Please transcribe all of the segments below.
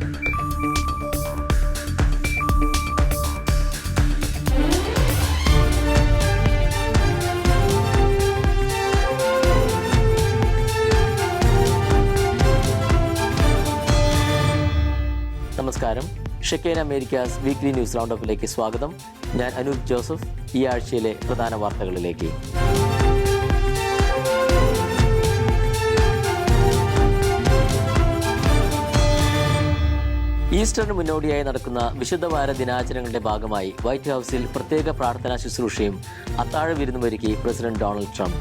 നമസ്കാരം. ഷെക്കേന Americas weekly news റൗണ്ടപ്പിലേക്ക് സ്വാഗതം. ഞാൻ അനൂപ് ജോസഫ്. ഈ ആഴ്ചയിലെ പ്രധാന വാർത്തകളിലേക്ക്. ഈസ്റ്ററിന് മുന്നോടിയായി നടക്കുന്ന വിശുദ്ധവാര ദിനാചരണങ്ങളുടെ ഭാഗമായി വൈറ്റ് ഹൗസിൽ പ്രത്യേക പ്രാർത്ഥനാ ശുശ്രൂഷയും അത്താഴ വിരുന്നുമൊരുക്കി പ്രസിഡന്റ് ഡൊണാൾഡ് ട്രംപ്.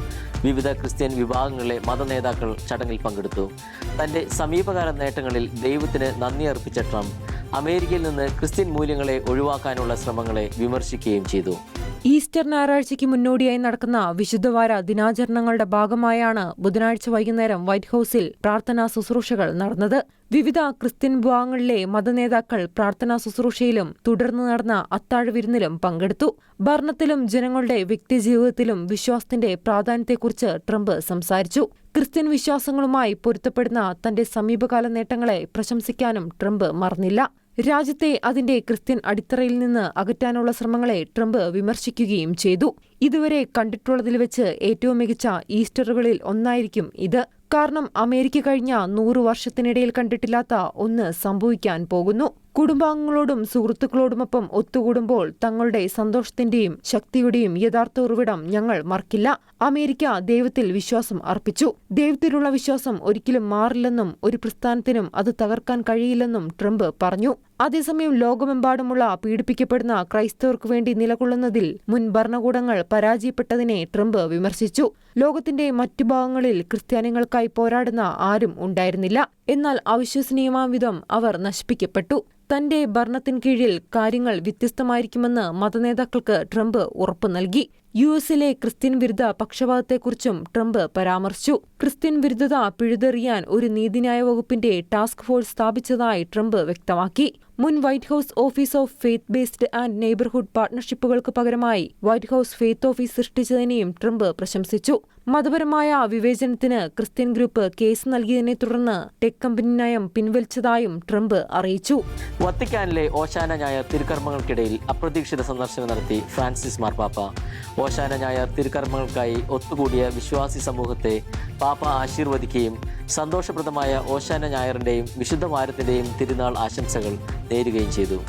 വിവിധ ക്രിസ്ത്യൻ വിഭാഗങ്ങളിലെ മതനേതാക്കൾ ചടങ്ങിൽ പങ്കെടുത്തു. തന്റെ സമീപകാല നേട്ടങ്ങളിൽ ദൈവത്തിന് നന്ദി അർപ്പിച്ച ട്രംപ് അമേരിക്കയിൽ നിന്ന് ക്രിസ്ത്യൻ മൂല്യങ്ങളെ ഒഴിവാക്കാനുള്ള ശ്രമങ്ങളെ വിമർശിക്കുകയും ചെയ്തു. ഈസ്റ്റർ ഞായറാഴ്ചയ്ക്ക് മുന്നോടിയായി നടക്കുന്ന വിശുദ്ധവാര ദിനാചരണങ്ങളുടെ ഭാഗമായാണ് ബുധനാഴ്ച വൈകുന്നേരം വൈറ്റ് ഹൌസിൽ പ്രാർത്ഥനാ ശുശ്രൂഷകൾ നടന്നത്. വിവിധ ക്രിസ്ത്യൻ വിഭാഗങ്ങളിലെ മതനേതാക്കൾ പ്രാർത്ഥനാ ശുശ്രൂഷയിലും തുടർന്ന് നടന്ന അത്താഴ വിരുന്നിലും പങ്കെടുത്തു. ഭരണത്തിലും ജനങ്ങളുടെ വ്യക്തിജീവിതത്തിലും വിശ്വാസത്തിന്റെ പ്രാധാന്യത്തെക്കുറിച്ച് ട്രംപ് സംസാരിച്ചു. ക്രിസ്ത്യൻ വിശ്വാസങ്ങളുമായി പൊരുത്തപ്പെടുന്ന തന്റെ സമീപകാല നേട്ടങ്ങളെ പ്രശംസിക്കാനും ട്രംപ് മറന്നില്ല. രാജ്യത്തെ അതിന്റെ ക്രിസ്ത്യൻ അടിത്തറയിൽ നിന്ന് അകറ്റാനുള്ള ശ്രമങ്ങളെ ട്രംപ് വിമർശിക്കുകയും ചെയ്തു. ഇതുവരെ കണ്ടിട്ടുള്ളതിൽ വെച്ച് ഏറ്റവും മികച്ച ഈസ്റ്ററുകളിൽ ഒന്നായിരിക്കും ഇത്. കാരണം അമേരിക്ക കഴിഞ്ഞ 100 വർഷത്തിനിടയിൽ കണ്ടിട്ടില്ലാത്ത ഒന്ന് സംഭവിക്കാൻ പോകുന്നു. കുടുംബാംഗങ്ങളോടും സുഹൃത്തുക്കളോടുമൊപ്പം ഒത്തുകൂടുമ്പോൾ തങ്ങളുടെ സന്തോഷത്തിന്റെയും ശക്തിയുടെയും യഥാർത്ഥ ഉറവിടം ഞങ്ങൾ മറക്കില്ല. അമേരിക്ക ദൈവത്തിൽ വിശ്വാസം അർപ്പിച്ചു. ദൈവത്തിലുള്ള വിശ്വാസം ഒരിക്കലും മാറില്ലെന്നും ഒരു പ്രസ്ഥാനത്തിനും അത് തകർക്കാൻ കഴിയില്ലെന്നും ട്രംപ് പറഞ്ഞു. അതേസമയം ലോകമെമ്പാടുമുള്ള പീഡിപ്പിക്കപ്പെടുന്ന ക്രൈസ്തവർക്ക് വേണ്ടി നിലകൊള്ളുന്നതിൽ മുൻ ഭരണകൂടങ്ങൾ പരാജയപ്പെട്ടതിനെ ട്രംപ് വിമർശിച്ചു. ലോകത്തിന്റെ മറ്റു ഭാഗങ്ങളിൽ ക്രിസ്ത്യാനികൾക്കായി പോരാടുന്ന ആരും ഉണ്ടായിരുന്നില്ല. എന്നാൽ അവിശ്വസനീയമാം വിധം അവർ നശിപ്പിക്കപ്പെട്ടു. തന്റെ ഭരണത്തിന് കീഴിൽ കാര്യങ്ങൾ വ്യത്യസ്തമായിരിക്കുമെന്ന് മതനേതാക്കൾക്ക് ട്രംപ് ഉറപ്പു നൽകി. യുഎസിലെ ക്രിസ്ത്യൻ വിരുദ്ധ പക്ഷപാതത്തെക്കുറിച്ചും ട്രംപ് പരാമർശിച്ചു. ക്രിസ്ത്യൻ വിരുദ്ധത പിഴുതെറിയാൻ ഒരു നീതിന്യായ വകുപ്പിന്റെ ടാസ്ക് ഫോഴ്സ് സ്ഥാപിച്ചതായി ട്രംപ് വ്യക്തമാക്കി. മുൻ white house office of faith based and neighbourhood പാർട്ണർഷിപ്പുകൾക്ക് പകരമായി വൈറ്റ് ഹൌസ് ഫെയ്ത്ത് ഓഫീസ് സൃഷ്ടിച്ചതിനെയും ട്രംപ് പ്രശംസിച്ചു. മതപരമായ വിവേചനത്തിന് ക്രിസ്ത്യൻ ഗ്രൂപ്പ് കേസ് നൽകിയതിനെ തുടർന്ന് ടെക് കമ്പനി നയം പിൻവലിച്ചതായും ട്രംപ് അറിയിച്ചു. വത്തിക്കാനിലെ ഓശാന ഞായർ തിരുക്കർമ്മങ്ങൾക്കിടയിൽ അപ്രതീക്ഷിത സന്ദർശനം നടത്തി ഫ്രാൻസിസ് മാർപ്പാപ്പ. ഓശാന ഞായർ തിരുക്കർമ്മങ്ങൾക്കായി ഒത്തുകൂടിയ വിശ്വാസി സമൂഹത്തെ പാപ്പ ആശീർവദിക്കുകയും സന്തോഷപ്രദമായ ഓശാന ഞായറിന്റെയും വിശുദ്ധവാരത്തിന്റെയും തിരുനാൾ ആശംസകൾ നേരുകയും ചെയ്തു.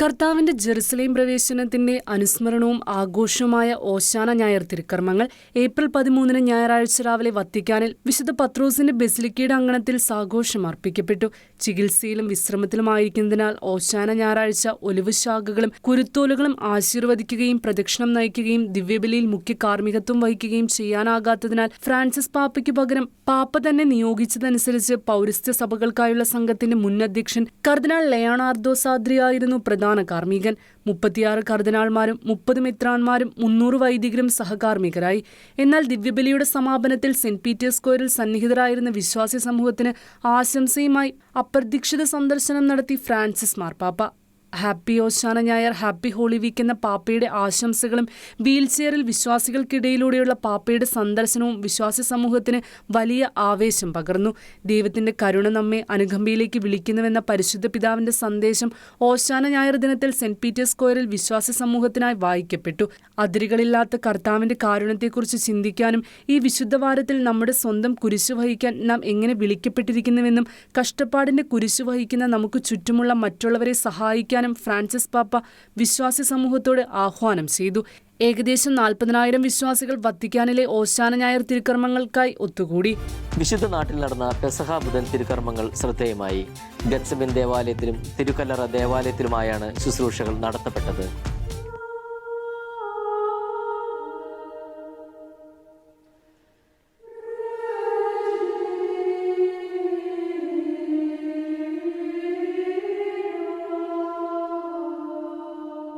കർത്താവിന്റെ ജെറുസലേം പ്രവേശനത്തിന്റെ അനുസ്മരണവും ആഘോഷവുമായ ഓശാന ഞായർ തിരുക്കർമ്മങ്ങൾ ഏപ്രിൽ 13 ഞായറാഴ്ച രാവിലെ വത്തിക്കാനിൽ വിശുദ്ധ പത്രോസിന്റെ ബസിലിക്കയുടെ അങ്കണത്തിൽ സാഘോഷം അർപ്പിക്കപ്പെട്ടു. ചികിത്സയിലും വിശ്രമത്തിലുമായിരിക്കുന്നതിനാൽ ഓശാന ഞായറാഴ്ച ഒലിവ് ശാഖകളും കുരുത്തോലുകളും ആശീർവദിക്കുകയും പ്രദക്ഷിണം നയിക്കുകയും ദിവ്യബലിയിൽ മുഖ്യ കാർമ്മികത്വം വഹിക്കുകയും ചെയ്യാനാകാത്തതിനാൽ ഫ്രാൻസിസ് പാപ്പയ്ക്കു പകരം പാപ്പ തന്നെ നിയോഗിച്ചതനുസരിച്ച് പൗരസ്ത്യ സഭകൾക്കായുള്ള സംഘത്തിന്റെ മുൻ അധ്യക്ഷൻ കർദിനാൾ ലയണാർദോ സാദ്രിയായിരുന്നു പ്രധാന കാർമ്മികൻ. 36 കർദിനാൾമാരും 30 മെത്രാൻമാരും 300 വൈദികരും സഹകാർമ്മികരായി. എന്നാൽ ദിവ്യബലിയുടെ സമാപനത്തിൽ സെന്റ് പീറ്റേഴ്സ് സ്ക്വയറിൽ സന്നിഹിതരായിരുന്ന വിശ്വാസി സമൂഹത്തിന് ആശംസയുമായി അപ്രതീക്ഷിത സന്ദർശനം നടത്തി ഫ്രാൻസിസ് മാർപ്പാപ്പ. ഹാപ്പി ഓശാന ഞായർ, ഹാപ്പി ഹോളി വീക്ക് എന്ന പാപ്പയുടെ ആശംസകളും വീൽചെയറിൽ വിശ്വാസികൾക്കിടയിലൂടെയുള്ള പാപ്പയുടെ സന്ദർശനവും വിശ്വാസി സമൂഹത്തിന് വലിയ ആവേശം പകർന്നു. ദൈവത്തിന്റെ കരുണ നമ്മെ അനുകമ്പയിലേക്ക് വിളിക്കുന്നുവെന്ന പരിശുദ്ധ പിതാവിന്റെ സന്ദേശം ഓശാന ഞായർ ദിനത്തിൽ സെന്റ് പീറ്റേഴ്സ് സ്ക്വയറിൽ വിശ്വാസി സമൂഹത്തിനായി വായിക്കപ്പെട്ടു. അതിരുകളില്ലാത്ത കർത്താവിന്റെ കാരുണ്യത്തെക്കുറിച്ച് ചിന്തിക്കാനും ഈ വിശുദ്ധവാരത്തിൽ നമ്മുടെ സ്വന്തം കുരിശു വഹിക്കാൻ നാം എങ്ങനെ വിളിക്കപ്പെട്ടിരിക്കുന്നുവെന്നും കഷ്ടപ്പാടിന്റെ കുരിശു വഹിക്കുന്ന നമുക്ക് ചുറ്റുമുള്ള മറ്റുള്ളവരെ സഹായിക്കാൻ ഫ്രാൻസിസ് പാപ്പ വിശ്വാസി സമൂഹത്തോട് ആഹ്വാനം ചെയ്തു. ഏകദേശം 40,000 വിശ്വാസികൾ വത്തിക്കാനിലെ ഓശാന ഞായർ തിരുക്കർമ്മങ്ങൾക്കായി ഒത്തുകൂടി. വിശുദ്ധ നാട്ടിൽ നടന്ന പെസഹ ബുധൻ തിരുക്കർമ്മങ്ങൾ ശ്രദ്ധേയമായി. ഗത്സമൻ ദേവാലയത്തിലും തിരുക്കല്ലറ ദേവാലയത്തിലുമായാണ് ശുശ്രൂഷകൾ നടത്തപ്പെട്ടത്.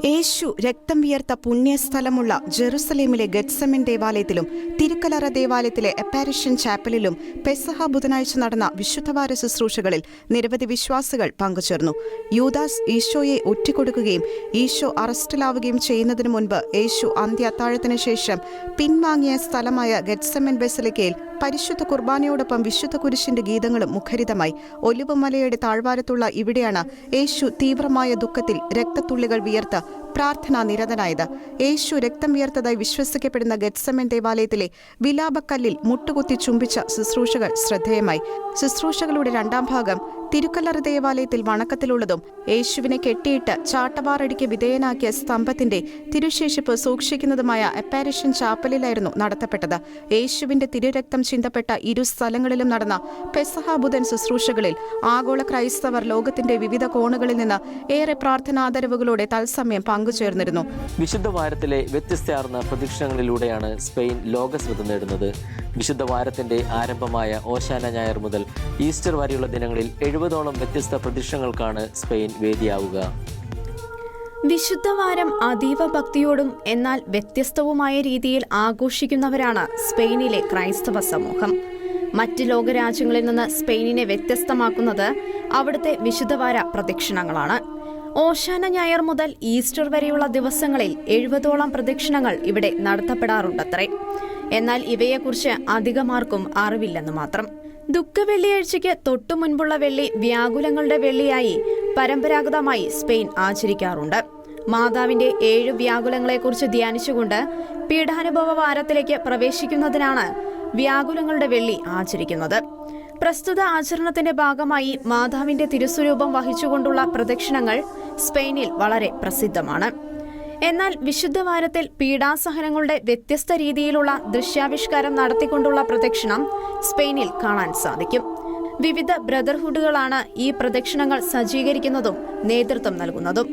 യേശു രക്തം വിയർത്ത പുണ്യസ്ഥലമുള്ള ജെറുസലേമിലെ ഗത്സമൻ ദേവാലയത്തിലും തിരുക്കല്ലറ ദേവാലയത്തിലെ അപ്പാരിഷൻ ചാപ്പലിലും പെസഹ ബുധനാഴ്ച നടന്ന വിശുദ്ധവാര ശുശ്രൂഷകളിൽ നിരവധി വിശ്വാസികൾ പങ്കുചേർന്നു. യൂദാസ് ഈശോയെ ഒറ്റിക്കൊടുക്കുകയും ഈശോ അറസ്റ്റിലാവുകയും ചെയ്യുന്നതിനു മുൻപ് യേശു അന്ത്യ അത്താഴത്തിന് ശേഷം പിൻവാങ്ങിയ സ്ഥലമായ ഗത്സമൻ ബസിലിക്കയിൽ പരിശുദ്ധ കുർബാനയോടൊപ്പം വിശുദ്ധ കുരിശിന്റെ ഗീതങ്ങളും മുഖരിതമായി. ഒലിവുമലയുടെ താഴ്വാരത്തുള്ള ഇവിടെയാണ് യേശു തീവ്രമായ ദുഃഖത്തിൽ രക്തത്തുള്ളികൾ വിയർത്ത് പ്രാർത്ഥനാ നിരതനായത്. യേശു രക്തം വിയർത്തതായി വിശ്വസിക്കപ്പെടുന്ന ഗെത്സമൻ ദേവാലയത്തിലെ വിലാപക്കല്ലിൽ മുട്ടുകുത്തി ചുംബിച്ച ശുശ്രൂഷകൾ ശ്രദ്ധേയമായി. ശുശ്രൂഷകളുടെ രണ്ടാം ഭാഗം തിരുക്കല്ലറ ദേവാലയത്തിൽ വണക്കത്തിലുള്ളതും യേശുവിനെ കെട്ടിയിട്ട് ചാട്ടവാറടിക്ക് വിധേയനാക്കിയ സ്തംഭത്തിന്റെ തിരുശേഷിപ്പ് സൂക്ഷിക്കുന്നതുമായ അപ്പാരിഷൻ ചാപ്പലിലായിരുന്നു നടത്തപ്പെട്ടത്. യേശുവിന്റെ തിരുരക്തം ചിന്തപ്പെട്ട ഇരു സ്ഥലങ്ങളിലും നടന്ന പെസഹ ബുധൻ ശുശ്രൂഷകളിൽ ആഗോള ക്രൈസ്തവർ ലോകത്തിന്റെ വിവിധ കോണുകളിൽ നിന്ന് ഏറെ പ്രാർത്ഥനാദരവുകളോടെ തത്സമയം പങ്കുചേർന്നിരുന്നു. വിശുദ്ധ വാരത്തിലെ വ്യത്യസ്തയാർന്ന പ്രദക്ഷിണങ്ങളിലൂടെയാണ് സ്പെയിൻ ലോകശ്രദ്ധ നേടുന്നത്. വിശുദ്ധ വാരത്തിന്റെ ആരംഭമായ ഓശാന ഞായർ മുതൽ ഈസ്റ്റർ വരെയുള്ള ദിനങ്ങളിൽ 70ഓളം വ്യത്യസ്ത പ്രദക്ഷിണങ്ങൾക്കാണ് സ്പെയിൻ വേദിയാവുക. വിശുദ്ധവാരം അതീവ ഭക്തിയോടും എന്നാൽ വ്യത്യസ്തവുമായ രീതിയിൽ ആഘോഷിക്കുന്നവരാണ് സ്പെയിനിലെ ക്രൈസ്തവ സമൂഹം. മറ്റ് ലോകരാജ്യങ്ങളിൽ നിന്ന് സ്പെയിനിനെ വ്യത്യസ്തമാക്കുന്നത് അവിടുത്തെ വിശുദ്ധവാര പ്രദക്ഷിണങ്ങളാണ്. ഓശാന ഞായർ മുതൽ ഈസ്റ്റർ വരെയുള്ള ദിവസങ്ങളിൽ 70ഓളം പ്രദക്ഷിണങ്ങൾ ഇവിടെ നടത്തപ്പെടാറുണ്ടത്രേ. എന്നാൽ ഇവയെക്കുറിച്ച് അധികമാർക്കും അറിവില്ലെന്ന് മാത്രം. ദുഃഖവെള്ളിയാഴ്ചയ്ക്ക് തൊട്ടു മുൻപുള്ള വെള്ളി വ്യാകുലങ്ങളുടെ വെള്ളിയായി പരമ്പരാഗതമായി സ്പെയിൻ ആചരിക്കാറുണ്ട്. മാതാവിന്റെ 7 വ്യാകുലങ്ങളെക്കുറിച്ച് ധ്യാനിച്ചുകൊണ്ട് പീഡാനുഭവ വാരത്തിലേക്ക് പ്രവേശിക്കുന്നതിനാണ് വ്യാകുലങ്ങളുടെ വെള്ളി ആചരിക്കുന്നത്. പ്രസ്തുത ആചരണത്തിന്റെ ഭാഗമായി മാതാവിന്റെ തിരുസ്വരൂപം വഹിച്ചുകൊണ്ടുള്ള പ്രദക്ഷിണങ്ങൾ സ്പെയിനിൽ വളരെ പ്രസിദ്ധമാണ്. എന്നാൽ വിശുദ്ധവാരത്തിൽ പീഡാസഹനങ്ങളുടെ വ്യത്യസ്ത രീതിയിലുള്ള ദൃശ്യാവിഷ്കാരം നടത്തിക്കൊണ്ടുള്ള പ്രദക്ഷിണം സ്പെയിനിൽ കാണാൻ സാധിക്കും. വിവിധ ബ്രദർഹുഡുകളാണ് ഈ പ്രദക്ഷിണങ്ങൾ സജ്ജീകരിക്കുന്നതും നേതൃത്വം നൽകുന്നതും.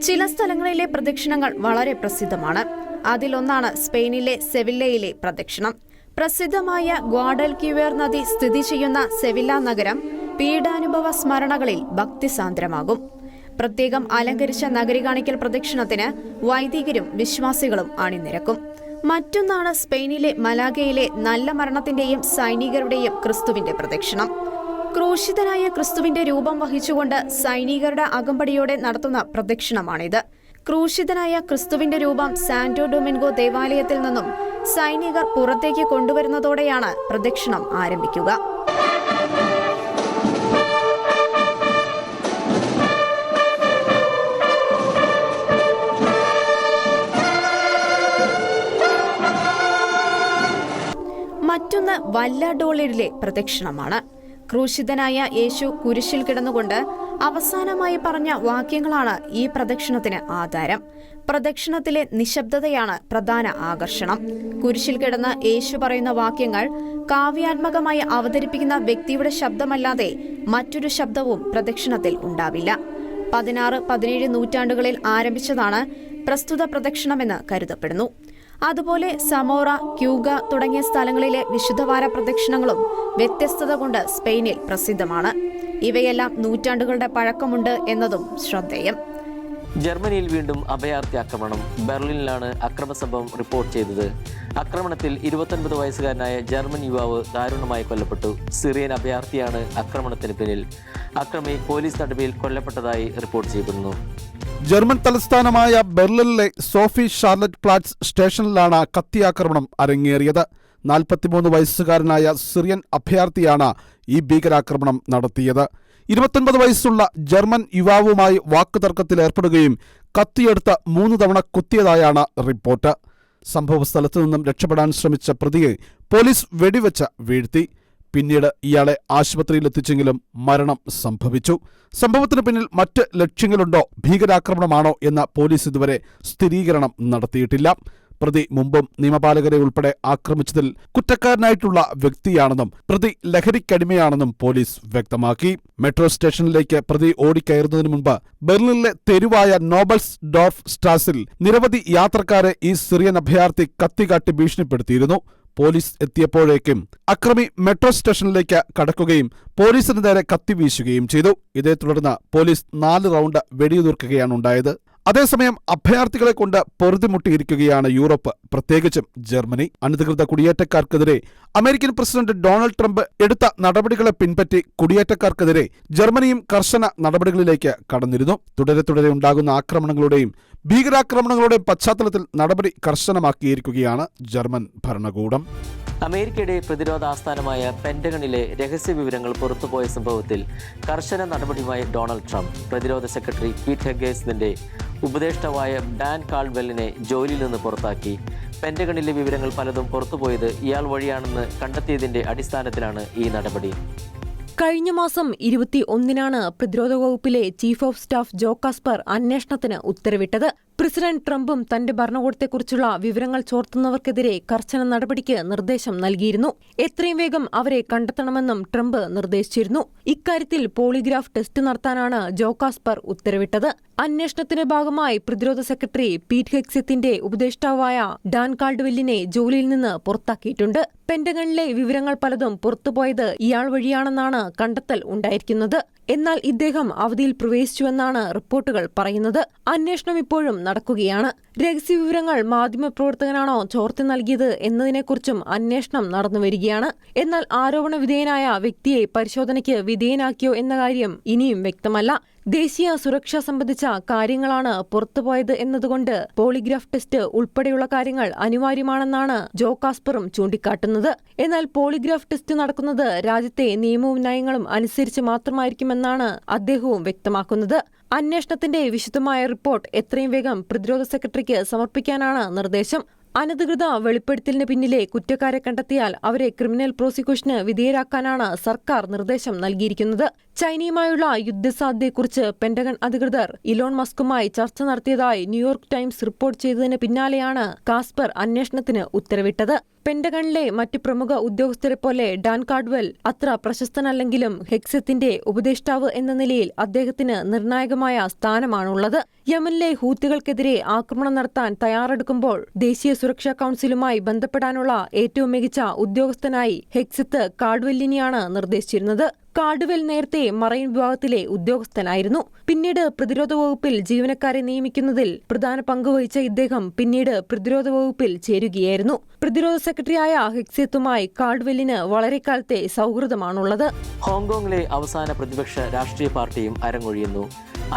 ചില സ്ഥലങ്ങളിലെ പ്രദക്ഷിണങ്ങൾ വളരെ പ്രസിദ്ധമാണ്. അതിലൊന്നാണ് സ്പെയിനിലെ സെവില്ലയിലെ പ്രദക്ഷിണം. പ്രസിദ്ധമായ ഗ്വാഡൽക്യുവേർ നദി സ്ഥിതി ചെയ്യുന്ന സെവില്ല നഗരം പീഡാനുഭവ സ്മരണകളിൽ ഭക്തിസാന്ദ്രമാകും. പ്രത്യേകം അലങ്കരിച്ച നഗരി കാണിക്കൽ പ്രദക്ഷിണത്തിന് വൈദികരും വിശ്വാസികളും അണിനിരക്കും. മറ്റൊന്നാണ് സ്പെയിനിലെ മലാഗയിലെ നല്ല മരണത്തിന്റെയും സൈനികരുടെയും ക്രിസ്തുവിന്റെ പ്രദക്ഷിണം. ക്രൂശിതനായ ക്രിസ്തുവിന്റെ രൂപം വഹിച്ചുകൊണ്ട് സൈനികരുടെ അകമ്പടിയോടെ നടത്തുന്ന പ്രദക്ഷിണമാണിത്. ക്രൂശിതനായ ക്രിസ്തുവിന്റെ രൂപം സാന്റോ ഡൊമിൻഗോ ദേവാലയത്തിൽ നിന്നും സൈനികർ പുറത്തേക്ക് കൊണ്ടുവരുന്നതോടെയാണ് പ്രദക്ഷിണം ആരംഭിക്കുക. മറ്റൊന്ന് വല്ലഡോളിഡിലെ പ്രദക്ഷിണമാണ്. ക്രൂശിതനായ യേശു കുരിശിൽ കിടന്നുകൊണ്ട് അവസാനമായി പറഞ്ഞ വാക്യങ്ങളാണ് ഈ പ്രദക്ഷിണത്തിന് ആധാരം. പ്രദക്ഷിണത്തിലെ നിശബ്ദതയാണ് പ്രധാന ആകർഷണം. കുരിശിൽ കിടന്ന് യേശു പറയുന്ന വാക്യങ്ങൾ കാവ്യാത്മകമായി അവതരിപ്പിക്കുന്ന വ്യക്തിയുടെ ശബ്ദമല്ലാതെ മറ്റൊരു ശബ്ദവും പ്രദക്ഷിണത്തിൽ ഉണ്ടാവില്ല. 16-17 നൂറ്റാണ്ടുകളിൽ ആരംഭിച്ചതാണ് പ്രസ്തുത പ്രദക്ഷിണമെന്ന് കരുതപ്പെടുന്നു. അതുപോലെ സമോറ, ക്യൂഗ തുടങ്ങിയ സ്ഥലങ്ങളിലെ വിശുദ്ധവാര പ്രദക്ഷിണങ്ങളും വ്യത്യസ്തത കൊണ്ട് സ്പെയിനിൽ പ്രസിദ്ധമാണ്. ഇവയെല്ലാം നൂറ്റാണ്ടുകളുടെ പഴക്കമുണ്ട് എന്നതും ശ്രദ്ധേയം. ജർമ്മനിയിൽ വീണ്ടും അഭയാർത്ഥി ആക്രമണം. ബെർലിനിലാണ് അക്രമസംഭവം റിപ്പോർട്ട് ചെയ്തത്. ആക്രമണത്തിൽ 29 വയസ്സുകാരനായ ജർമ്മൻ യുവാവ് ദാരുണമായി കൊല്ലപ്പെട്ടു. സിറിയൻ അഭയാർത്ഥിയാണ് ആക്രമണത്തിന് പിന്നിൽ. അക്രമി പോലീസ് തടവിൽ കൊല്ലപ്പെട്ടതായി റിപ്പോർട്ട് ചെയ്യപ്പെടുന്നു. ജർമ്മൻ തലസ്ഥാനമായ ബെർലിനിലെ സോഫി ഷാർലറ്റ് പ്ലാറ്റ്സ് സ്റ്റേഷനിലാണ് കത്തിയാക്രമണം അരങ്ങേറിയത്. 43 വയസ്സുകാരനായ സിറിയൻ അഭയാർത്ഥിയാണ് ഈ ഭീകരാക്രമണം നടത്തിയത്. 29 വയസ്സുള്ള ജർമ്മൻ യുവാവുമായി വാക്കുതർക്കത്തിലേർപ്പെടുകയും കത്തിയെടുത്ത് 3 തവണ കുത്തിയതായാണ് റിപ്പോർട്ട്. സംഭവസ്ഥലത്തു നിന്നും രക്ഷപ്പെടാൻ ശ്രമിച്ച പ്രതിയെ പോലീസ് വെടിവെച്ച് വീഴ്ത്തി. പിന്നീട് ഇയാളെ ആശുപത്രിയിലെത്തിച്ചെങ്കിലും മരണം സംഭവിച്ചു. സംഭവത്തിന് പിന്നിൽ മറ്റ് ലക്ഷ്യങ്ങളുണ്ടോ, ഭീകരാക്രമണമാണോ എന്ന പോലീസ് ഇതുവരെ സ്ഥിരീകരണം നടത്തിയിട്ടില്ല. പ്രതി മുമ്പും നിയമപാലകരെ ഉൾപ്പെടെ ആക്രമിച്ചതിൽ കുറ്റക്കാരനായിട്ടുള്ള വ്യക്തിയാണെന്നും പ്രതി ലഹരിക്കടിമയാണെന്നും പോലീസ് വ്യക്തമാക്കി. മെട്രോ സ്റ്റേഷനിലേക്ക് പ്രതി ഓടിക്കയറുന്നതിന് മുൻപ് ബെർലിനിലെ തെരുവായ നോബൽസ് ഡോർഫ് സ്ട്രാസിൽ നിരവധി യാത്രക്കാരെ ഈ സിറിയൻ അഭയാർത്ഥി കത്തികാട്ടി ഭീഷണിപ്പെടുത്തിയിരുന്നു. പോലീസ് എത്തിയപ്പോഴേക്കും അക്രമി മെട്രോ സ്റ്റേഷനിലേക്ക് കടക്കുകയും പോലീസിന് നേരെ കത്തിവീശുകയും ചെയ്തു. ഇതേ തുടർന്ന് പോലീസ് 4 റൗണ്ട് വെടിയുതിർക്കുകയാണ് ഉണ്ടായത്. അതേസമയം അഭയാർത്ഥികളെ കൊണ്ട് പൊറുതിമുട്ടിയിരിക്കുകയാണ് യൂറോപ്പ്, പ്രത്യേകിച്ചും ജർമ്മനി. അനധികൃത കുടിയേറ്റക്കാർക്കെതിരെ അമേരിക്കൻ പ്രസിഡന്റ് ഡൊണാൾഡ് ട്രംപ് എടുത്ത നടപടികളെ പിൻപറ്റി കുടിയേറ്റക്കാർക്കെതിരെ ജർമ്മനിയും കർശന നടപടികളിലേക്ക് കടന്നിരുന്നു. തുടരെ ഉണ്ടാകുന്ന ആക്രമണങ്ങളുടെയും ഭീകരാക്രമണങ്ങളുടെയും പശ്ചാത്തലത്തിൽ നടപടി കർശനമാക്കിയിരിക്കുകയാണ് ജർമ്മൻ ഭരണകൂടം. അമേരിക്കയുടെ പ്രതിരോധ ആസ്ഥാനമായ പെന്റഗണിലെ രഹസ്യ വിവരങ്ങൾ പുറത്തുപോയ സംഭവത്തിൽ കർശന നടപടിയുമായി ഡൊണാൾഡ് ട്രംപ് പ്രതിരോധ സെക്രട്ടറി പീറ്റ് ഹെഗ്സെത്തിന്റെ ഉപദേഷ്ടാവായ ഡാൻ കാൾഡ്വെല്ലിനെ ജോലിയിൽ നിന്ന് പുറത്താക്കി. പെന്റഗണിലെ വിവരങ്ങൾ പലതും പുറത്തുപോയത് ഇയാൾ വഴിയാണെന്ന് കണ്ടെത്തിയതിന്റെ അടിസ്ഥാനത്തിലാണ് ഈ നടപടി. കഴിഞ്ഞ മാസം 21-നാണ് പ്രതിരോധ വകുപ്പിലെ chief of staff Joe Kasper അന്വേഷണത്തിന് ഉത്തരവിട്ടത്. പ്രസിഡന്റ് ട്രംപും തന്റെ ഭരണകൂടത്തെക്കുറിച്ചുള്ള വിവരങ്ങൾ ചോർത്തുന്നവർക്കെതിരെ കർശന നടപടിക്ക് നിർദ്ദേശം നൽകിയിരുന്നു. എത്രയും വേഗം അവരെ കണ്ടെത്തണമെന്നും ട്രംപ് നിർദ്ദേശിച്ചിരുന്നു. ഇക്കാര്യത്തിൽ പോളിഗ്രാഫ് ടെസ്റ്റ് നടത്താനാണ് ജോ കാസ്പർ ഉത്തരവിട്ടത്. അന്വേഷണത്തിന്റെ ഭാഗമായി പ്രതിരോധ സെക്രട്ടറി പീറ്റ് ഹെഗ്സെത്തിന്റെ ഉപദേഷ്ടാവായ ഡാൻ കാൾഡ്വെല്ലിനെ ജോലിയിൽ നിന്ന് പുറത്താക്കിയിട്ടുണ്ട്. പെന്റഗണിലെ വിവരങ്ങൾ പലതും പുറത്തുപോയത് ഇയാൾ വഴിയാണെന്നാണ് കണ്ടെത്തൽ ഉണ്ടായിരിക്കുന്നത്. എന്നാൽ ഇദ്ദേഹം അവധിയിൽ പ്രവേശിച്ചുവെന്നാണ് റിപ്പോർട്ടുകൾ പറയുന്നത്. അന്വേഷണം ഇപ്പോഴും നടക്കുകയാണ്. രഹസ്യവിവരങ്ങൾ മാധ്യമപ്രവർത്തകനാണോ ചോർത്തി നൽകിയത് എന്നതിനെക്കുറിച്ചും അന്വേഷണം നടന്നുവരികയാണ്. എന്നാൽ ആരോപണ വിധേയനായ വ്യക്തിയെ പരിശോധനയ്ക്ക് വിധേയനാക്കിയോ എന്ന കാര്യം ഇനിയും വ്യക്തമല്ല. ദേശീയ സുരക്ഷ സംബന്ധിച്ച കാര്യങ്ങളാണ് പുറത്തുപോയത് എന്നതുകൊണ്ട് പോളിഗ്രാഫ് ടെസ്റ്റ് ഉൾപ്പെടെയുള്ള കാര്യങ്ങൾ അനിവാര്യമാണെന്നാണ് ജോ കാസ്പറും ചൂണ്ടിക്കാട്ടുന്നത്. എന്നാൽ പോളിഗ്രാഫ് ടെസ്റ്റ് നടക്കുന്നത് രാജ്യത്തെ നിയമവും നയങ്ങളും അനുസരിച്ച് മാത്രമായിരിക്കുമെന്നാണ് അദ്ദേഹവും വ്യക്തമാക്കുന്നത്. അന്വേഷണത്തിന്റെ വിശദമായ റിപ്പോർട്ട് എത്രയും വേഗം പ്രതിരോധ സെക്രട്ടറിക്ക് സമർപ്പിക്കാനാണ് നിർദ്ദേശം. അനധികൃത വെളിപ്പെടുത്തലിന് പിന്നിലെ കുറ്റക്കാരെ കണ്ടെത്തിയാൽ അവരെ ക്രിമിനൽ പ്രോസിക്യൂഷന് വിധേയരാക്കാനാണ് സർക്കാർ നിർദ്ദേശം നൽകിയിരിക്കുന്നത്. ചൈനയുമായുള്ള യുദ്ധസാധ്യതയെക്കുറിച്ച് പെന്റഗൺ അധികൃതർ ഇലോൺ മസ്കുമായി ചർച്ച നടത്തിയതായി ന്യൂയോർക്ക് ടൈംസ് റിപ്പോർട്ട് ചെയ്തതിന് പിന്നാലെയാണ് കാസ്പർ അന്വേഷണത്തിന് ഉത്തരവിട്ടത്. പെന്റഗണിലെ മറ്റ് പ്രമുഖ ഉദ്യോഗസ്ഥരെ പോലെ ഡാൻ കാൾഡ്വെൽ അത്ര പ്രശസ്തനല്ലെങ്കിലും ഹെഗ്സെത്തിന്റെ ഉപദേഷ്ടാവ് എന്ന നിലയിൽ അദ്ദേഹത്തിന് നിർണായകമായ സ്ഥാനമാണുള്ളത്. യമനിലെ ഹൂത്തികൾക്കെതിരെ ആക്രമണം നടത്താൻ തയ്യാറെടുക്കുമ്പോൾ ദേശീയ സുരക്ഷാ കൌൺസിലുമായി ബന്ധപ്പെടാനുള്ള ഏറ്റവും മികച്ച ഉദ്യോഗസ്ഥനായി ഹെഗ്സെത്ത് കാൾഡ്വെല്ലിനെയാണ് നിർദ്ദേശിച്ചിരുന്നത്. കാൾഡ്വെൽ നേരത്തെ മറൈൻ വിഭാഗത്തിലെ ഉദ്യോഗസ്ഥനായിരുന്നു. പിന്നീട് പ്രതിരോധ വകുപ്പിൽ ജീവനക്കാരെ നിയമിക്കുന്നതിൽ പ്രധാന പങ്കുവഹിച്ച ഇദ്ദേഹം പിന്നീട് പ്രതിരോധ വകുപ്പിൽ ചേരുകയായിരുന്നു. പ്രതിരോധ സെക്രട്ടറിയായ ഹെഗ്സെത്തുമായി കാൾഡ്വെല്ലിന് വളരെക്കാലത്തെ സൗഹൃദമാണുള്ളത്. ഹോങ്കോങ്ങിലെ അവസാന പ്രതിപക്ഷ രാഷ്ട്രീയ പാർട്ടിയും അരങ്ങൊഴിയുന്നു.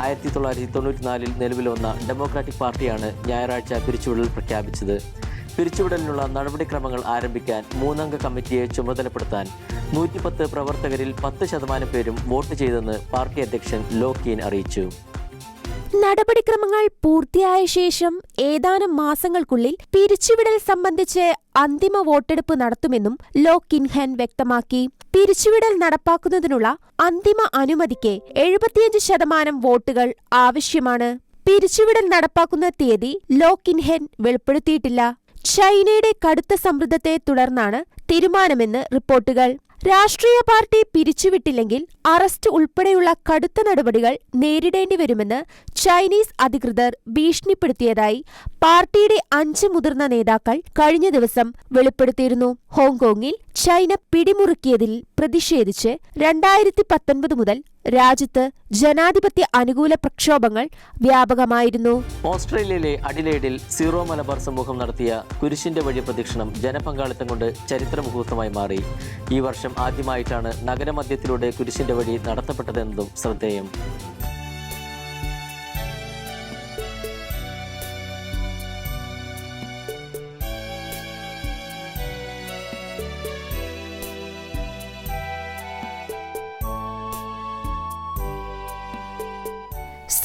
1994 നിലവിൽ വന്ന ഡെമോക്രാറ്റിക് പാർട്ടിയാണ് ഞായറാഴ്ച പിരിച്ചുവിടൽ പ്രഖ്യാപിച്ചത്. പിരിച്ചുവിടലിനുള്ള നടപടിക്രമങ്ങൾ ആരംഭിക്കാൻ 3-അംഗ കമ്മിറ്റിയെ ചുമതലപ്പെടുത്താൻ 110 പ്രവർത്തകരിൽ 10% പേരും വോട്ട് ചെയ്തെന്ന് പാർട്ടി അധ്യക്ഷൻ ലോ കീൻ അറിയിച്ചു. നടപടിക്രമങ്ങൾ പൂർത്തിയായ ശേഷം ഏതാനും മാസങ്ങൾക്കുള്ളിൽ പിരിച്ചുവിടൽ സംബന്ധിച്ച് അന്തിമ വോട്ടെടുപ്പ് നടത്തുമെന്നും ലോ കിൻഹൻ വ്യക്തമാക്കി. പിരിച്ചുവിടൽ നടപ്പാക്കുന്നതിനുള്ള അന്തിമ അനുമതിക്ക് 75% വോട്ടുകൾ ആവശ്യമാണ്. പിരിച്ചുവിടൽ നടപ്പാക്കുന്ന തീയതി ലോ കിൻഹൻ വെളിപ്പെടുത്തിയിട്ടില്ല. ചൈനയുടെ കടുത്ത സമ്മർദ്ദത്തെ തുടർന്നാണ് തീരുമാനമെന്ന് റിപ്പോർട്ടുകൾ. രാഷ്ട്രീയ പാർട്ടി പിരിച്ചുവിട്ടില്ലെങ്കിൽ അറസ്റ്റ് ഉൾപ്പെടെയുള്ള കടുത്ത നടപടികൾ നേരിടേണ്ടിവരുമെന്ന് ചൈനീസ് അധികൃതർ ഭീഷണിപ്പെടുത്തിയതായി പാർട്ടിയുടെ 5 മുതിർന്ന നേതാക്കൾ കഴിഞ്ഞ ദിവസം വെളിപ്പെടുത്തിയിരുന്നു. ഹോങ്കോങ്ങിൽ ചൈന പിടിമുറുക്കിയതിൽ പ്രതിഷേധിച്ച് 2019 മുതൽ രാജ്യത്ത് ജനാധിപത്യ അനുകൂല പ്രക്ഷോഭങ്ങൾ വ്യാപകമായിരുന്നു. ഓസ്ട്രേലിയയിലെ അഡിലേഡിൽ സീറോ മലബാർ സമൂഹം നടത്തിയ കുരിശിന്റെ വഴി പ്രദക്ഷിണം ജനപങ്കാളിത്തം കൊണ്ട് ചരിത്രമുഹൂർത്തമായി മാറി. ഈ വർഷം ആദ്യമായിട്ടാണ് നഗരമധ്യത്തിലൂടെ കുരിശിന്റെ വഴി നടത്തപ്പെട്ടതെന്നതും ശ്രദ്ധേയം.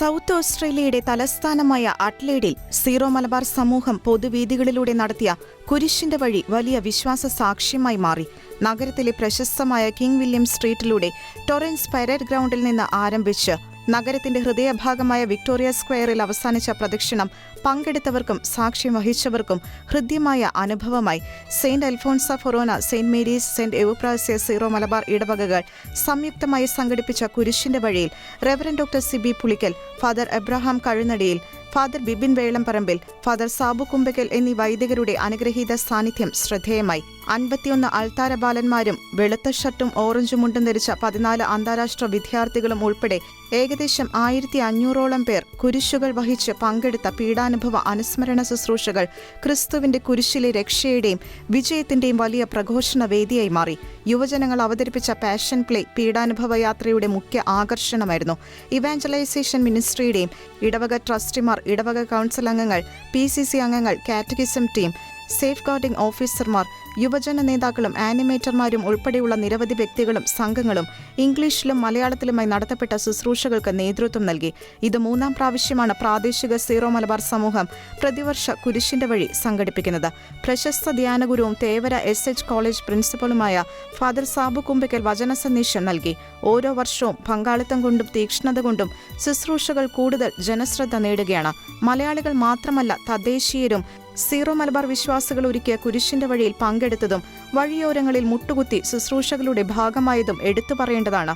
സൗത്ത് ഓസ്ട്രേലിയയുടെ തലസ്ഥാനമായ അഡ്ലേഡിൽ സീറോ മലബാർ സമൂഹം പൊതുവീഥികളിലൂടെ നടത്തിയ കുരിശിന്റെ വഴി വലിയ വിശ്വാസ സാക്ഷ്യമായി മാറി. നഗരത്തിലെ പ്രശസ്തമായ കിങ് വില്യം സ്ട്രീറ്റിലൂടെ ടൊറൻസ് പരേഡ് ഗ്രൗണ്ടിൽ നിന്ന് ആരംഭിച്ച് നഗരത്തിന്റെ ഹൃദയഭാഗമായ വിക്ടോറിയ സ്ക്വയറിൽ അവസാനിച്ച പ്രദക്ഷിണം പങ്കെടുത്തവർക്കും സാക്ഷ്യം വഹിച്ചവർക്കും ഹൃദ്യമായ അനുഭവമായി. Saint Alphonsa Forane, saint Mary's, saint Euphrasia Syro Malabar ഇടവകകൾ സംയുക്തമായി സംഘടിപ്പിച്ച കുരിശിന്റെ വഴിയിൽ reverend doctor Sibi Pulickal, father Abraham Kazhunadiyil, father Bibin Velamparambil, father Sabu Kumbakkal എന്നീ വൈദികരുടെ അനുഗ്രഹീത സാന്നിധ്യം ശ്രദ്ധേയമായി. 51 അൾത്താര ബാലന്മാരും വെളുത്ത ഷർട്ടും ഓറഞ്ച് മുണ്ടും ധരിച്ച 14 അന്താരാഷ്ട്ര വിദ്യാർത്ഥികളും ഉൾപ്പെടെ ഏകദേശം 1500ഓളം പേർ കുരിശുകൾ വഹിച്ച് പങ്കെടുത്ത പീഡാനുഭവ അനുസ്മരണ ശുശ്രൂഷകൾ ക്രിസ്തുവിന്റെ കുരിശിലെ രക്ഷയുടെയും വിജയത്തിന്റെയും വലിയ പ്രഘോഷണ വേദിയായി മാറി. യുവജനങ്ങൾ അവതരിപ്പിച്ച പാഷൻ പ്ലേ പീഡാനുഭവ യാത്രയുടെ മുഖ്യ ആകർഷണമായിരുന്നു. ഇവാഞ്ചലൈസേഷൻ മിനിസ്ട്രിയുടെയും ഇടവക ട്രസ്റ്റിമാർ, ഇടവക കൗൺസിൽ അംഗങ്ങൾ, PCC അംഗങ്ങൾ, കാറ്റഗിസം ടീം, സേഫ് ഗാർഡിംഗ് ഓഫീസർമാർ, യുവജന നേതാക്കളും ആനിമേറ്റർമാരും ഉൾപ്പെടെയുള്ള നിരവധി വ്യക്തികളും സംഘങ്ങളും ഇംഗ്ലീഷിലും മലയാളത്തിലുമായി നടത്തപ്പെട്ട ശുശ്രൂഷകൾക്ക് നേതൃത്വം നൽകി. ഇത് 3-ാം പ്രാവശ്യമാണ് പ്രാദേശിക സീറോ മലബാർ സമൂഹം പ്രതിവർഷ കുരിശിന്റെ വഴി സംഘടിപ്പിക്കുന്നത്. പ്രശസ്ത ധ്യാനഗുരുവും തേവര SH കോളേജ് പ്രിൻസിപ്പലുമായ ഫാദർ സാബു കുമ്പിക്കൽ വചന സന്ദേശം നൽകി. ഓരോ വർഷവും പങ്കാളിത്തം കൊണ്ടും തീക്ഷ്ണത കൊണ്ടും ശുശ്രൂഷകൾ കൂടുതൽ ജനശ്രദ്ധ നേടുകയാണ്. മലയാളികൾ മാത്രമല്ല, തദ്ദേശീയരും സീറോ മലബാർ വിശ്വാസികൾ ഒരുക്കിയ കുരിശിന്റെ വഴിയിൽ പങ്കെടുത്തതും വഴിയോരങ്ങളിൽ മുട്ടുകുത്തി ശുശ്രൂഷകളുടെ ഭാഗമായതും എടുത്തു പറയേണ്ടതാണ്.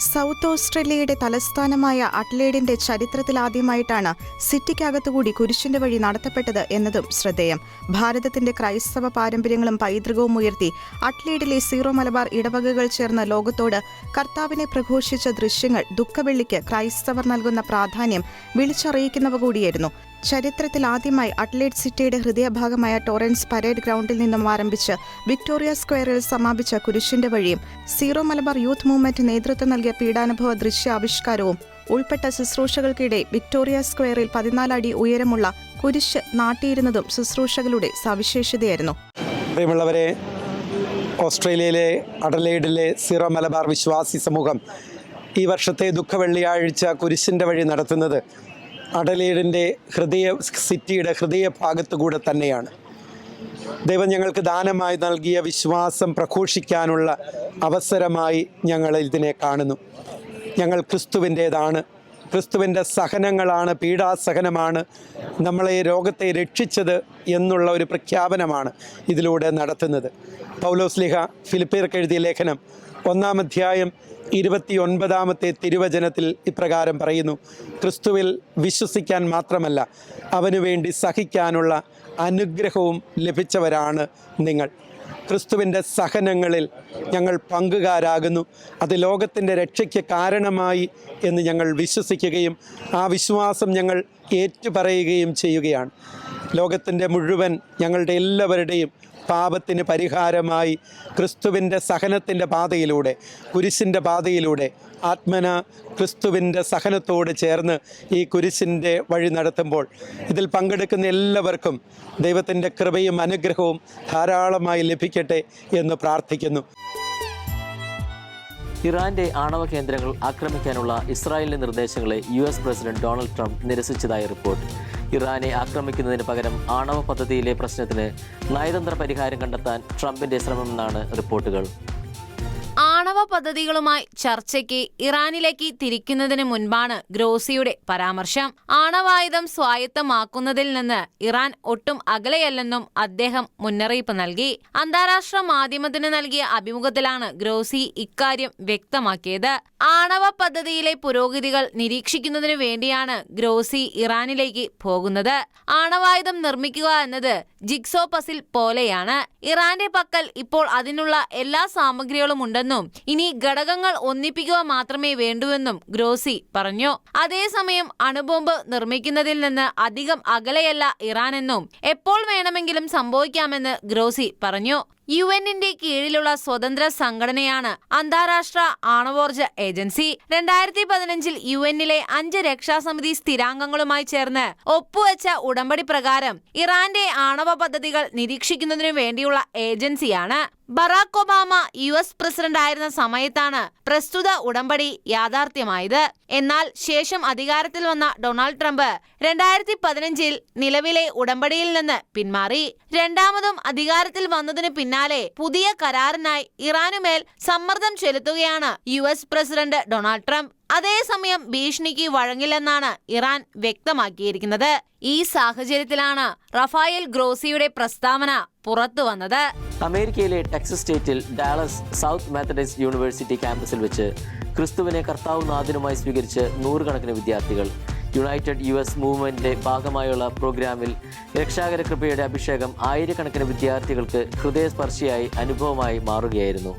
സൗത്ത് ഓസ്ട്രേലിയയുടെ തലസ്ഥാനമായ അഡ്ലേഡിന്റെ ചരിത്രത്തിലാദ്യമായിട്ടാണ് സിറ്റിക്കകത്തുകൂടി കുരിശിന്റെ വഴി നടത്തപ്പെട്ടത് എന്നതും ശ്രദ്ധേയം. ഭാരതത്തിന്റെ ക്രൈസ്തവ പാരമ്പര്യങ്ങളും പൈതൃകവും ഉയർത്തി അഡ്ലേഡിലെ സീറോ മലബാർ ഇടവകകൾ ചേർന്ന ലോകത്തോട് കർത്താവിനെ പ്രഘോഷിച്ച ദൃശ്യങ്ങൾ ദുഃഖവെള്ളിക്ക് ക്രൈസ്തവർ നൽകുന്ന പ്രാധാന്യം വിളിച്ചറിയിക്കുന്നവ കൂടിയായിരുന്നു. ചരിത്രത്തിൽ ആദ്യമായി അഡ്ലേഡ് സിറ്റിയുടെ ഹൃദയഭാഗമായ ടോറൻസ് പരേഡ് ഗ്രൗണ്ടിൽ നിന്നും ആരംഭിച്ച് വിക്ടോറിയ സ്ക്വയറിൽ സമാപിച്ച കുരിശിന്റെ വഴിയും സീറോ മലബാർ യൂത്ത് മൂവ്മെന്റ് നേതൃത്വം നൽകിയ പീഡാനുഭവ ദൃശ്യാവിഷ്കാരവും ഉൾപ്പെട്ട ശുശ്രൂഷകൾക്കിടെ വിക്ടോറിയ സ്ക്വയറിൽ 14 അടി ഉയരമുള്ള കുരിശ് നാട്ടിയിരുന്നതും ശുശ്രൂഷകളുടെ സവിശേഷതയായിരുന്നു. പ്രിയമുള്ളവരെ, ഓസ്ട്രേലിയയിലെ അഡലേഡിലെ സീറോ മലബാർ വിശ്വാസി സമൂഹം ഈ വർഷത്തെ ദുഃഖവെള്ളിയാഴ്ച കുരിശിൻ്റെ വഴി നടത്തുന്നത് അഡലേഡിൻ്റെ സിറ്റിയുടെ ഹൃദയഭാഗത്തുകൂടെ തന്നെയാണ്. ദൈവം ഞങ്ങൾക്ക് ദാനമായി നൽകിയ വിശ്വാസം പ്രഘോഷിക്കാനുള്ള അവസരമായി ഞങ്ങൾ ഇതിനെ കാണുന്നു. ഞങ്ങൾ ക്രിസ്തുവിൻ്റേതാണ്. ക്രിസ്തുവിൻ്റെ സഹനങ്ങളാണ്, പീഡാസഹനമാണ് നമ്മളെ രോഗത്തെ രക്ഷിച്ചത് എന്നുള്ള ഒരു പ്രഖ്യാപനമാണ് ഇതിലൂടെ നടത്തുന്നത്. പൗലോസ്ലീഹ ഫിലിപ്പിയർക്ക് എഴുതിയ ലേഖനം 1-ാം അധ്യായം 29-ാമത്തെ തിരുവചനത്തിൽ ഇപ്രകാരം പറയുന്നു: ക്രിസ്തുവിൽ വിശ്വസിക്കാൻ മാത്രമല്ല, അവനു വേണ്ടി സഹിക്കാനുള്ള അനുഗ്രഹവും ലഭിച്ചവരാണ് നിങ്ങൾ. ക്രിസ്തുവിൻ്റെ സഹനങ്ങളിൽ ഞങ്ങൾ പങ്കുകാരാകുന്നു. അത് ലോകത്തിൻ്റെ രക്ഷയ്ക്ക് കാരണമായി എന്ന് ഞങ്ങൾ വിശ്വസിക്കുകയും ആ വിശ്വാസം ഞങ്ങൾ ഏറ്റുപറയുകയും ചെയ്യുകയാണ്. ലോകത്തിൻ്റെ മുഴുവൻ ഞങ്ങളുടെ എല്ലാവരുടെയും പാപത്തിന് പരിഹാരമായി ക്രിസ്തുവിൻ്റെ സഹനത്തിൻ്റെ പാതയിലൂടെ, കുരിശിൻ്റെ പാതയിലൂടെ ആത്മന ക്രിസ്തുവിൻ്റെ സഹനത്തോട് ചേർന്ന് ഈ കുരിശിൻ്റെ വഴി നടത്തുമ്പോൾ ഇതിൽ പങ്കെടുക്കുന്ന എല്ലാവർക്കും ദൈവത്തിൻ്റെ കൃപയും അനുഗ്രഹവും ധാരാളമായി ലഭിക്കട്ടെ എന്ന് പ്രാർത്ഥിക്കുന്നു. ഇറാന്റെ ആണവ കേന്ദ്രങ്ങൾ ആക്രമിക്കാനുള്ള ഇസ്രായേലിന്റെ നിർദ്ദേശങ്ങളെ US പ്രസിഡന്റ് ഡൊണാൾഡ് ട്രംപ് നിരസിച്ചതായി റിപ്പോർട്ട്. ഇറാനെ ആക്രമിക്കുന്നതിന് പകരം ആണവ പദ്ധതിയിലെ പ്രശ്നത്തിന് നയതന്ത്ര പരിഹാരം കണ്ടെത്താൻ ട്രംപിന്റെ ശ്രമമെന്നാണ് റിപ്പോർട്ടുകൾ. ആണവ പദ്ധതികളുമായി ചർച്ചയ്ക്ക് ഇറാനിലേക്ക് തിരിക്കുന്നതിന് മുൻപാണ് ഗ്രോസിയുടെ പരാമർശം. ആണവായുധം സ്വായത്തമാക്കുന്നതിൽ നിന്ന് ഇറാൻ ഒട്ടും അകലെയല്ലെന്നും അദ്ദേഹം മുന്നറിയിപ്പ് നൽകി. അന്താരാഷ്ട്ര മാധ്യമത്തിന് നൽകിയ അഭിമുഖത്തിലാണ് ഗ്രോസി ഇക്കാര്യം വ്യക്തമാക്കിയത്. ആണവ പദ്ധതിയിലെ പുരോഗതികൾ നിരീക്ഷിക്കുന്നതിനു വേണ്ടിയാണ് ഗ്രോസി ഇറാനിലേക്ക് പോകുന്നത്. ആണവായുധം നിർമ്മിക്കുക എന്നത് ജിഗ്സോ പസിൽ പോലെയാണ്. ഇറാന്റെ പക്കൽ ഇപ്പോൾ അതിനുള്ള എല്ലാ സാമഗ്രികളും ഉണ്ടെന്നും ഇനി ഘടകങ്ങൾ ഒന്നിപ്പിക്കുക മാത്രമേ വേണ്ടൂവെന്നും ഗ്രോസി പറഞ്ഞു. അതേസമയം അണുബോംബ് നിർമ്മിക്കുന്നതിൽ നിന്ന് അധികം അകലെയല്ല ഇറാനെന്നും എപ്പോൾ വേണമെങ്കിലും സംഭവിക്കാമെന്ന് ഗ്രോസി പറഞ്ഞു. UN-ന്റെ കീഴിലുള്ള സ്വതന്ത്ര സംഘടനയാണ് അന്താരാഷ്ട്ര ആണവോർജ ഏജൻസി. 2015 UN-ലെ 5 രക്ഷാസമിതി സ്ഥിരാംഗങ്ങളുമായി ചേർന്ന് ഒപ്പുവെച്ച ഉടമ്പടി പ്രകാരം ഇറാന്റെ ആണവ പദ്ധതികൾ നിരീക്ഷിക്കുന്നതിനു വേണ്ടിയുള്ള ഏജൻസിയാണ്. ബറാക് ഒബാമ US പ്രസിഡന്റ് ആയിരുന്ന സമയത്താണ് പ്രസ്തുത ഉടമ്പടി യാഥാർത്ഥ്യമായത്. എന്നാൽ ശേഷം അധികാരത്തിൽ വന്ന ഡൊണാൾഡ് ട്രംപ് 2015 നിലവിലെ ഉടമ്പടിയിൽ നിന്ന് പിന്മാറി. രണ്ടാമതും അധികാരത്തിൽ വന്നതിന് പിന്നാലെ പുതിയ കരാറിനായി ഇറാനുമേൽ സമ്മർദ്ദം ചെലുത്തുകയാണ് US പ്രസിഡന്റ് ഡൊണാൾഡ് ട്രംപ്. അതേസമയം ഭീഷണിക്ക് വഴങ്ങില്ലെന്നാണ് ഇറാൻ വ്യക്തമാക്കിയിരിക്കുന്നത്. ഈ സാഹചര്യത്തിലാണ് റഫായേൽ ഗ്രോസിയുടെ പ്രസ്താവന പുറത്തു വന്നത്. അമേരിക്കയിലെ ടെക്സസ് സ്റ്റേറ്റിൽ ഡാലസ് സൗത്ത് മെത്തഡിസ്റ്റ് യൂണിവേഴ്സിറ്റി ക്യാമ്പസിൽ വെച്ച് ക്രിസ്തുവിനെ കർത്താവ് നാഥനുമായി സ്വീകരിച്ച് 100 കണക്കിന് വിദ്യാർത്ഥികൾ. യുണൈറ്റഡ് US മൂവ്മെന്റിന്റെ ഭാഗമായുള്ള പ്രോഗ്രാമിൽ രക്ഷാകര കൃപയുടെ അഭിഷേകം ആയിരക്കണക്കിന് വിദ്യാർത്ഥികൾക്ക് ഹൃദയസ്പർശിയായി അനുഭവമായി മാറുകയായിരുന്നു.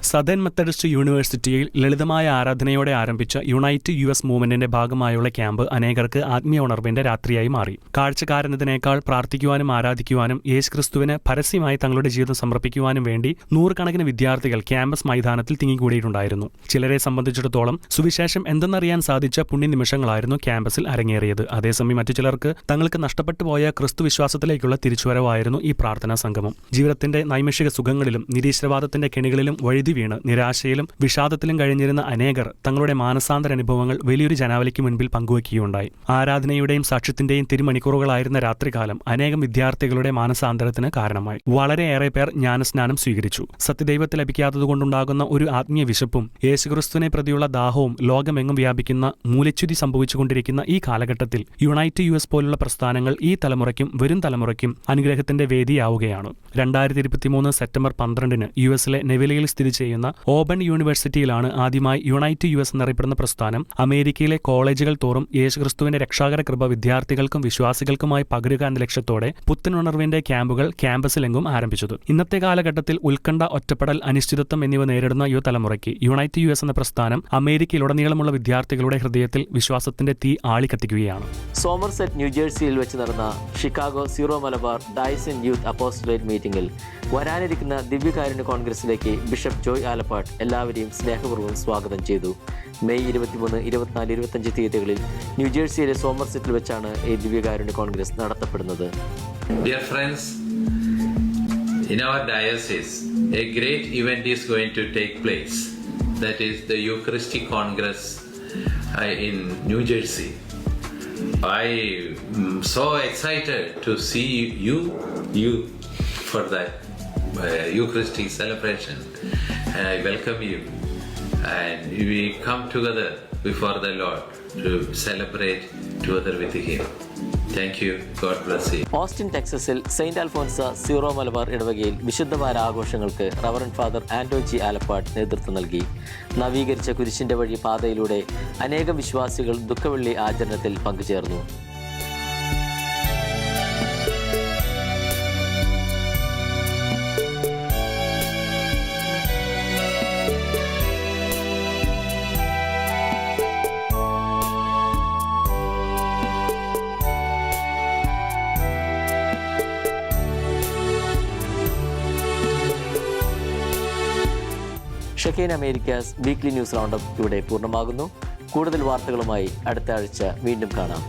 സദേൺ മെത്തഡിസ്റ്റ് യൂണിവേഴ്സിറ്റിയിൽ ലളിതമായ ആരാധനയോടെ ആരംഭിച്ച യുണൈറ്റ് US മൂവ്മെന്റിന്റെ ഭാഗമായുള്ള ക്യാമ്പ് അനേകർക്ക് ആത്മീയ ഉണർവിന്റെ രാത്രിയായി മാറി. കാഴ്ചക്കാരെന്നതിനേക്കാൾ പ്രാർത്ഥിക്കുവാനും ആരാധിക്കുവാനും യേശുക്രിസ്തുവിന് പരസ്യമായി തങ്ങളുടെ ജീവിതം സമർപ്പിക്കുവാനും വേണ്ടി നൂറുകണക്കിന് വിദ്യാർത്ഥികൾ ക്യാമ്പസ് മൈതാനത്തിൽ തിങ്ങിക്കൂടിയിട്ടുണ്ടായിരുന്നു. ചിലരെ സംബന്ധിച്ചിടത്തോളം സുവിശേഷം എന്തെന്നറിയാൻ സാധിച്ച പുണ്യനിമിഷങ്ങളായിരുന്നു ക്യാമ്പസിൽ അരങ്ങേറിയത്. അതേസമയം മറ്റു ചിലർക്ക് തങ്ങൾക്ക് നഷ്ടപ്പെട്ടു പോയ ക്രിസ്തു വിശ്വാസത്തിലേക്കുള്ള തിരിച്ചുവരവായിരുന്നു ഈ പ്രാർത്ഥനാ സംഗമം. ജീവിതത്തിന്റെ നൈമിഷിക സുഖങ്ങളിലും നിരീശ്വരവാദത്തിന്റെ കെണികളിലും വഴുതി വീണ് നിരാശയിലും വിഷാദത്തിലും കഴിഞ്ഞിരുന്ന അനേകർ തങ്ങളുടെ മാനസാന്തര അനുഭവങ്ങൾ വലിയൊരു ജനാവലിക്ക് മുൻപിൽ പങ്കുവയ്ക്കുകയുണ്ടായി. ആരാധനയുടെയും സാക്ഷ്യത്തിന്റെയും തിരുമണിക്കൂറുകളായിരുന്ന രാത്രികാലം അനേകം വിദ്യാർത്ഥികളുടെ മാനസാന്തരത്തിന് കാരണമായി. വളരെയേറെ പേർ ജ്ഞാനസ്നാനം സ്വീകരിച്ചു. സത്യദൈവത്തെ ലഭിക്കാത്തതുകൊണ്ടുണ്ടാകുന്ന ഒരു ആത്മീയ വിശപ്പും യേശുക്രിസ്തുവിനെ പ്രതിയുള്ള ദാഹവും ലോകമെങ്ങും വ്യാപിക്കുന്ന മൂല്യച്യുതി സംഭവിച്ചുകൊണ്ടിരിക്കുന്ന ഈ കാലഘട്ടത്തിൽ യുണൈറ്റ് US പോലുള്ള പ്രസ്ഥാനങ്ങൾ ഈ തലമുറയ്ക്കും വരും തലമുറയ്ക്കും അനുഗ്രഹത്തിന്റെ വേദിയാവുകയാണ്. 2023 സെപ്റ്റംബർ 12 യുഎസിലെ നെവിലയിൽ സ്ഥിതി ചെയ്യുന്ന ഓപ്പൺ യൂണിവേഴ്സിറ്റിയിലാണ് ആദ്യമായി യുണൈറ്റ് US എന്നറിയപ്പെടുന്ന പ്രസ്ഥാനം അമേരിക്കയിലെ കോളേജുകൾ തോറും യേശുക്രിസ്തുവിന്റെ രക്ഷാകര കൃപ വിദ്യാർത്ഥികൾക്കും വിശ്വാസികൾക്കുമായി പകരുക എന്ന ലക്ഷ്യത്തോടെ പുത്തനുണർവിന്റെ ക്യാമ്പുകൾ ക്യാമ്പസിലെങ്കും ആരംഭിച്ചത്. ഇന്നത്തെ കാലഘട്ടത്തിൽ ഉത്കണ്ഠ, ഒറ്റപ്പെടൽ, അനിശ്ചിതത്വം എന്നിവ നേരിടുന്ന യുവതലമുറയ്ക്ക് യുണൈറ്റ് US എന്ന പ്രസ്ഥാനം അമേരിക്കയിലുടനീളമുള്ള വിദ്യാർത്ഥികളുടെ ഹൃദയത്തിൽ വിശ്വാസത്തിന്റെ തീ ആളിക്കത്തിക്കുകയാണ്. സോമർസെറ്റ് ന്യൂജേഴ്സിയിൽ വെച്ച് നടന്ന Chicago zero Malabar Dyson youth apostolate മീറ്റിംഗിൽ വരാനിരിക്കുന്ന ദിവ്യകാരുണ്യ കോൺഗ്രസിലേക്ക് ബിഷപ്പ് ജോയ് ആലപ്പാട്ട് എല്ലാവരെയും സ്നേഹപൂർവ്വം സ്വാഗതം ചെയ്തു. മെയ് 23, 24, 25 തീയതികളിൽ ന്യൂജേഴ്സിയിലെ സോമർസെറ്റിൽ വെച്ചാണ് ഈ ദിവ്യകാരുണ്യ Congress നടത്തപ്പെടുന്നത്. Dear friends, in our diocese, a great event is going to take place. That is the Eucharistic Congress in New Jersey. I am so excited to see you for that Eucharistic celebration. I welcome you, and we come together before the Lord to celebrate together with Him. Thank you. God bless you. Austin ടെക്സസിൽ saint Alphonsa Syro Malabar ഇടവകയിൽ വിശുദ്ധവാര ആഘോഷങ്ങൾക്ക് reverend father Anto G Alappatt നേതൃത്വം നൽകി. നവീകരിച്ച കുരിശിന്റെ വഴി പാതയിലൂടെ അനേകം വിശ്വാസികൾ ദുഃഖവെള്ളി ആചരണത്തിൽ പങ്കുചേർന്നു. Shekinah Americas weekly news roundup ഇവിടെ പൂർണ്ണമാകുന്നു. കൂടുതൽ വാർത്തകളുമായി അടുത്ത ആഴ്ച വീണ്ടും കാണാം.